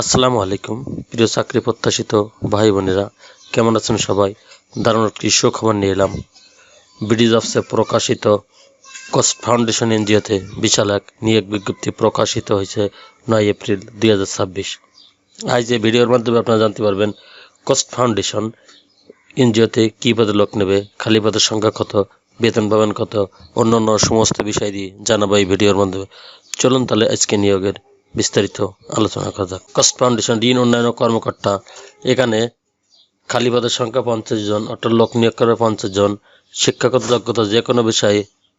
আসসালামু আলাইকুম প্রিয় চাকরি প্রত্যাশিত ভাই বোনেরা, কেমন আছেন সবাই? দারুণ একটি সুখবর নিয়ে এলাম। বিডিজ অফিসে প্রকাশিত কোস্ট ফাউন্ডেশন এনজিওতে বিশাল এক নিয়োগ বিজ্ঞপ্তি প্রকাশিত হয়েছে 9 এপ্রিল 2026। আজ এই ভিডিওর মাধ্যমে আপনারা জানতে পারবেন কোস্ট ফাউন্ডেশন এনজিওতে কী পদে লোক নেবে, খালি পদের সংখ্যা কত, বেতন পাবেন কত, অন্যান্য সমস্ত বিষয় দিয়ে জানাবো এই ভিডিওর মাধ্যমে। চলুন তাহলে আজকে নিয়োগের বিস্তারিত আলোচনা করা যাক। কোস্ট ফাউন্ডেশন ঋণ উন্নয়ন কর্মকর্তা, এখানে খালি পদের সংখ্যা 50 জন, অর্থাৎ লোক নিয়োগ করবে 50 জন। শিক্ষাগত যোগ্যতা যে কোনো বিষয়ে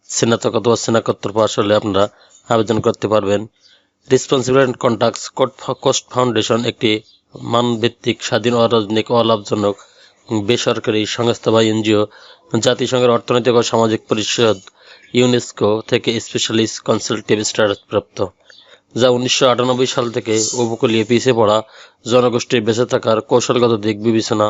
স্নাতক অথবা স্নাতকোত্তর পাশ হলে আপনারা আবেদন করতে পারবেন। Responsible contracts. কোস্ট ফাউন্ডেশন একটি মানভিত্তিক, স্বাধীন, অরাজনৈতিক, অলাভজনক বেসরকারি সংস্থা বা এনজিও, জাতিসংঘের অর্থনৈতিক ও সামাজিক পরিষদ ইউনেস্কো থেকে স্পেশালিস্ট কনসালটেটিভ স্ট্যাটাস প্রাপ্ত, যা 1998 সাল থেকে উপকূলীয় পিছিয়ে পড়া জনগোষ্ঠীর বেঁচে থাকার কৌশলগত দিক বিবেচনা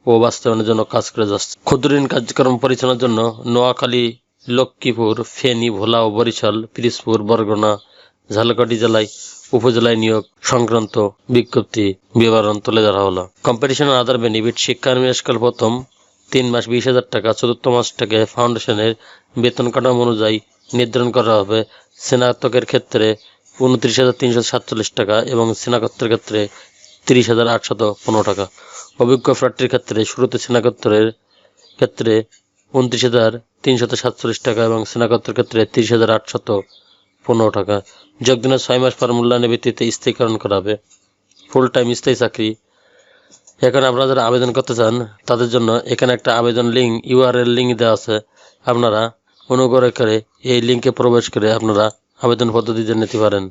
ও বাস্তবায়নের জন্য কাজ করে যাচ্ছে। ক্ষুদ্র ঋণ কার্যক্রম পরিচালনার জন্য নোয়াখালী, লক্ষ্মীপুর, ফেনী, ভোলা ও বরিশাল, পিরোজপুর, বরগুনা, ঝালকাঠি জেলায় উপজেলায় নিয়োগ সংক্রান্ত বিজ্ঞপ্তি বিবরণ তুলে ধরা হলো। Competition other benefit. শিক্ষানবিশকাল প্রথম 3 মাস 20,000 টাকা, চতুর্থ মাস থেকে ফাউন্ডেশনের বেতন কাঠামো অনুযায়ী নির্ধারণ করা হবে। স্নাতকের ক্ষেত্রে 29,347 টাকা এবং স্নাতকোত্তরের ক্ষেত্রে 30,815 টাকা। অভিজ্ঞ প্রার্থীর ক্ষেত্রে শুরুতে স্নাতকোত্তরের ক্ষেত্রে 29,347 টাকা এবং স্নাতকোত্তরের ক্ষেত্রে 30,815 টাকা। যোগদানের 6 মাস পর মূল্যায়নের ভিত্তিতে স্থায়ীকরণ করা হবে। ফুল টাইম স্থায়ী চাকরি। এখন আপনারা যারা আবেদন করতে চান তাদের জন্য এখানে একটা আবেদন লিঙ্ক, ইউআরএল লিঙ্ক দেওয়া আছে। আপনারা অনুগ্রহ করে এই লিঙ্কে প্রবেশ করে আপনারা আবেদন পদ্ধতিতে নিতে পারেন।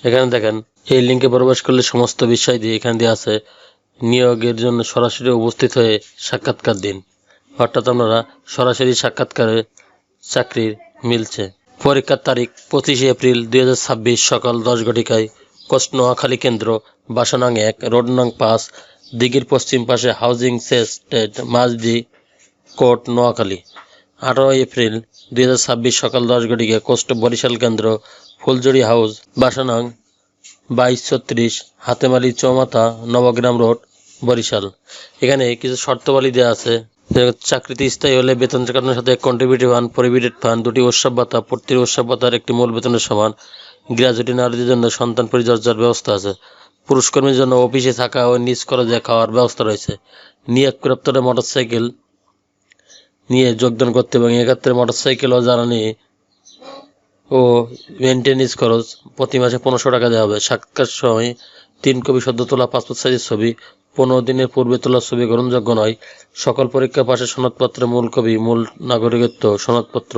এখানে দেখেন, এই লিঙ্কে প্রবেশ করলে সমস্ত বিষয় দিয়ে এখানে দেওয়া আছে। নিয়োগের জন্য সরাসরি উপস্থিত হয়ে সাক্ষাৎকার দিন, অর্থাৎ আপনারা সরাসরি সাক্ষাৎকারে চাকরির মিলছে। পরীক্ষার তারিখ 25 এপ্রিল 2026 সকাল 10 ঘটিকায়। কোস্ট নোয়াখালী কেন্দ্র, বাসা নং 1, রোড নং 5, দিঘির পশ্চিম পাশে, housing estate, Majhdi court, Noakhali. 18 April 2026 সকাল 10 ঘটিকায়। কোস্ট বরিশাল কেন্দ্র, ফুলজুরি হাউস, বাসা নং 2236, হাতেমালি চৌমাথা, নবগ্রাম রোড, বরিশাল। এখানে কিছু শর্তাবলী দেওয়া আছে। চাকরিতে স্থায়ী হলে বেতন কাঠামোর সাথে কন্ট্রিবিউটিভ ফান্ড, প্রভিডেন্ট ফান্ড, 2টি উৎসব ভাতা, প্রতি উৎসব ভাতার একটি মূল বেতনের সমান। গ্র্যাজুয়েটি নারীদের জন্য সন্তান পরিচর্যার ব্যবস্থা আছে। পুরুষ কর্মীর জন্য অফিসে থাকা ও নিজ খরচে খাওয়ার ব্যবস্থা রয়েছে। নিয়োগপ্রাপ্তরা মোটরসাইকেল নিয়ে যোগদান করতে এবং এক্ষেত্রে মোটরসাইকেল ও জ্বালানি ও মেনটেন্যান্স খরচ প্রতি মাসে 1500 টাকা দেওয়া হবে। সাক্ষাৎকার সময় 3 কপি সদ্য তোলা পাসপোর্ট সাইজের ছবি, 15 দিনের পূর্বে তোলা ছবি গ্রহণযোগ্য নয়। সকল পরীক্ষা পাশের সনদপত্রের মূল কপি, মূল নাগরিকত্ব সনদপত্র,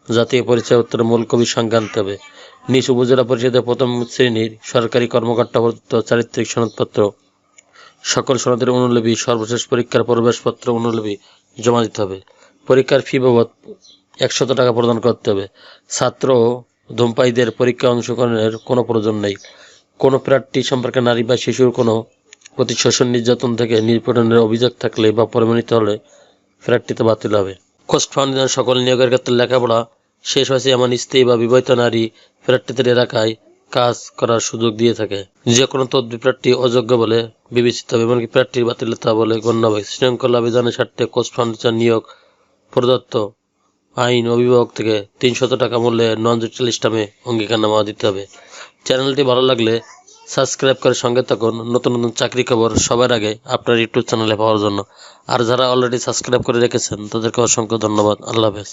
জাতীয় পরিচয়পত্রের মূল কপি সঙ্গে আনতে হবে। নিজ উপজেলা পরিষদের প্রথম শ্রেণীর সরকারি কর্মকর্তা প্রদত্ত চারিত্রিক সনদপত্র, সকল সনদের অনুলিপি, সর্বশেষ পরীক্ষার প্রবেশপত্র অনুলিপি জমা দিতে হবে। পরীক্ষার ফি বাবদ 100 টাকা প্রদান করতে হবে। ছাত্র ও ধূমপায়ীদের পরীক্ষা অংশগ্রহণের কোনো প্রয়োজন নেই। কোনো প্রার্থী সম্পর্কে নারী বা শিশুর কোনো প্রতি শোষণ, নির্যাতন থেকে নির্যাতনের অভিযোগ থাকলে বা প্রমাণিত হলে প্রার্থীতে বাতিল হবে। কোস্ট ফাউন্ডেশন সকল নিয়োগের ক্ষেত্রে লেখাপড়া শেষ হয়েছে এমন স্ত্রী বা বিবাহিত নারী প্রার্থীদের এলাকায় কাজ করার সুযোগ দিয়ে থাকে। যে কোনো তদবি প্রার্থী অযোগ্য বলে বিবেচিত হবে, এমনকি প্রার্থীর বাতিলতা বলে গণ্য হবে। শৃঙ্খলা অভিযানের স্বার্থে কোস্ট ফাউন্ডেশন নিয়োগ প্রদত্ত আইন অভিভাবক থেকে 300 টাকা মূল্যে নন জুডিশিয়াল স্ট্যাম্পে অঙ্গীকারনামা দিতে হবে। চ্যানেলটি ভালো লাগলে সাবস্ক্রাইব করে সঙ্গে থাকুন নতুন নতুন চাকরি খবর সবার আগে আপনার ইউটিউব চ্যানেলে পাওয়ার জন্য। আর যারা অলরেডি সাবস্ক্রাইব করে রেখেছেন তাদেরকে অসংখ্য ধন্যবাদ। আল্লাহ হাফেজ।